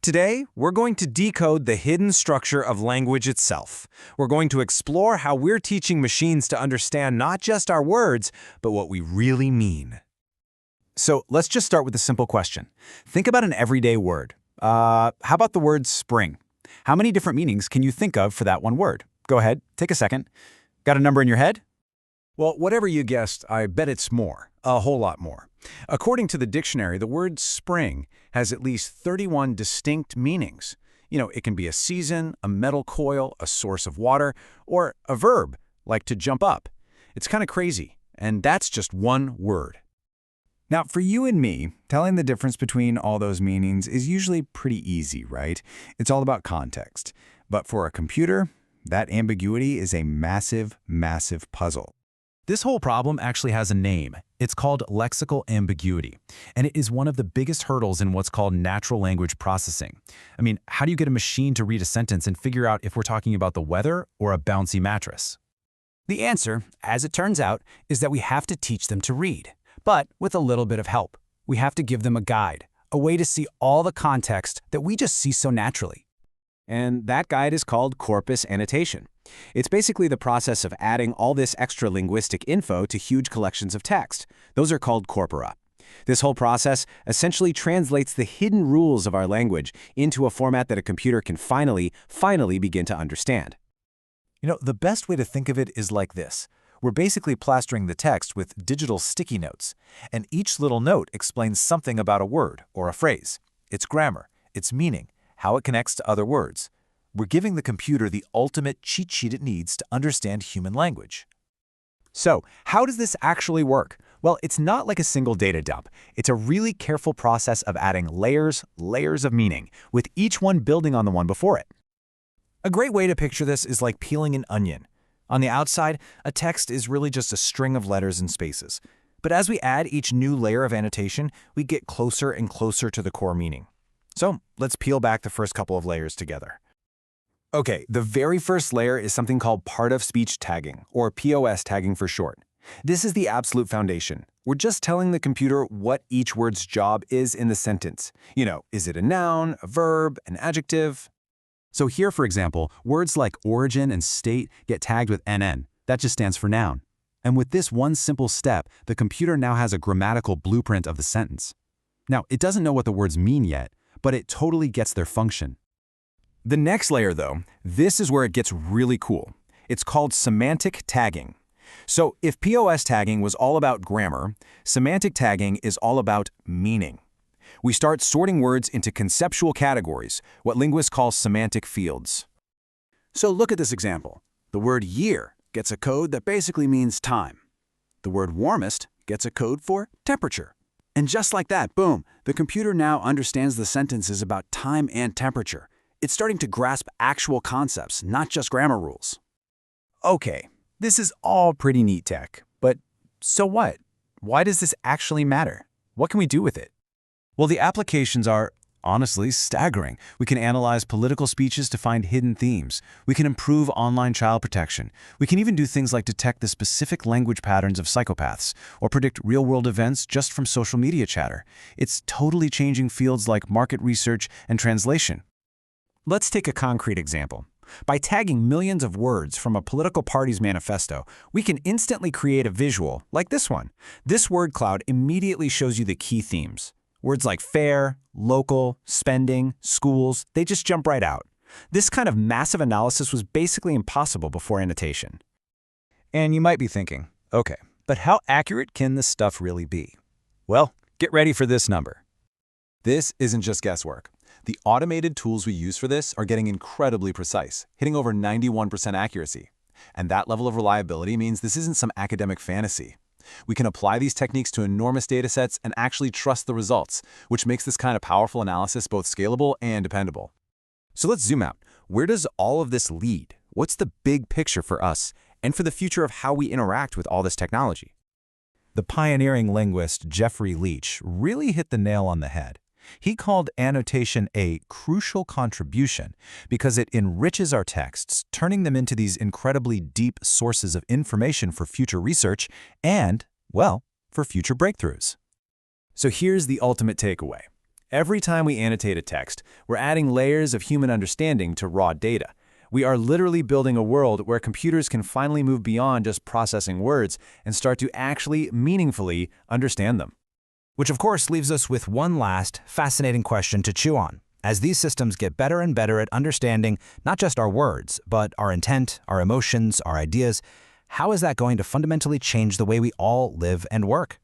Today, we're going to decode the hidden structure of language itself. We're going to explore how we're teaching machines to understand not just our words, but what we really mean. So let's just start with a simple question. Think about an everyday word. How about the word spring? How many different meanings can you think of for that one word? Go ahead, take a second. Got a number in your head? Well, whatever you guessed, I bet it's more, a whole lot more. According to the dictionary, the word spring has at least 31 distinct meanings. It can be a season, a metal coil, a source of water, or a verb, like to jump up. It's kind of crazy, and that's just one word. Now, for you and me, telling the difference between all those meanings is usually pretty easy, right? It's all about context. But for a computer, that ambiguity is a massive, massive puzzle. This whole problem actually has a name. It's called lexical ambiguity, and it is one of the biggest hurdles in what's called natural language processing. I mean, how do you get a machine to read a sentence and figure out if we're talking about the weather or a bouncy mattress? The answer, as it turns out, is that we have to teach them to read, but with a little bit of help. We have to give them a guide, a way to see all the context that we just see so naturally. And that guide is called Corpus Annotation. It's basically the process of adding all this extra linguistic info to huge collections of text. Those are called corpora. This whole process essentially translates the hidden rules of our language into a format that a computer can finally begin to understand. The best way to think of it is like this. We're basically plastering the text with digital sticky notes, and each little note explains something about a word or a phrase, its grammar, its meaning, how it connects to other words. We're giving the computer the ultimate cheat sheet it needs to understand human language. So, how does this actually work? Well, it's not like a single data dump. It's a really careful process of adding layers of meaning, with each one building on the one before it. A great way to picture this is like peeling an onion. On the outside, a text is really just a string of letters and spaces. But as we add each new layer of annotation, we get closer and closer to the core meaning. So let's peel back the first couple of layers together. Okay, the very first layer is something called part-of-speech tagging, or POS tagging for short. This is the absolute foundation. We're just telling the computer what each word's job is in the sentence. Is it a noun, a verb, an adjective? So here, for example, words like origin and state get tagged with NN. That just stands for noun. And with this one simple step, the computer now has a grammatical blueprint of the sentence. Now, it doesn't know what the words mean yet, but it totally gets their function. The next layer, though, this is where it gets really cool. It's called semantic tagging. So if POS tagging was all about grammar, semantic tagging is all about meaning. We start sorting words into conceptual categories, what linguists call semantic fields. So look at this example. The word year gets a code that basically means time. The word warmest gets a code for temperature. And just like that, boom, the computer now understands the sentences about time and temperature. It's starting to grasp actual concepts, not just grammar rules. Okay, this is all pretty neat tech, but so what? Why does this actually matter? What can we do with it? Well, the applications are, honestly, staggering. We can analyze political speeches to find hidden themes. We can improve online child protection. We can even do things like detect the specific language patterns of psychopaths or predict real-world events just from social media chatter. It's totally changing fields like market research and translation. Let's take a concrete example. By tagging millions of words from a political party's manifesto, we can instantly create a visual like this one. This word cloud immediately shows you the key themes. Words like fair, local, spending, schools, they just jump right out. This kind of massive analysis was basically impossible before annotation. And you might be thinking, okay, but how accurate can this stuff really be? Well, get ready for this number. This isn't just guesswork. The automated tools we use for this are getting incredibly precise, hitting over 91% accuracy. And that level of reliability means this isn't some academic fantasy. We can apply these techniques to enormous datasets and actually trust the results, which makes this kind of powerful analysis both scalable and dependable. So let's zoom out. Where does all of this lead? What's the big picture for us and for the future of how we interact with all this technology? The pioneering linguist Jeffrey Leach really hit the nail on the head. He called annotation a crucial contribution because it enriches our texts, turning them into these incredibly deep sources of information for future research and, well, for future breakthroughs. So here's the ultimate takeaway. Every time we annotate a text, we're adding layers of human understanding to raw data. We are literally building a world where computers can finally move beyond just processing words and start to actually, meaningfully understand them. Which of course leaves us with one last, fascinating question to chew on. As these systems get better and better at understanding not just our words, but our intent, our emotions, our ideas, how is that going to fundamentally change the way we all live and work?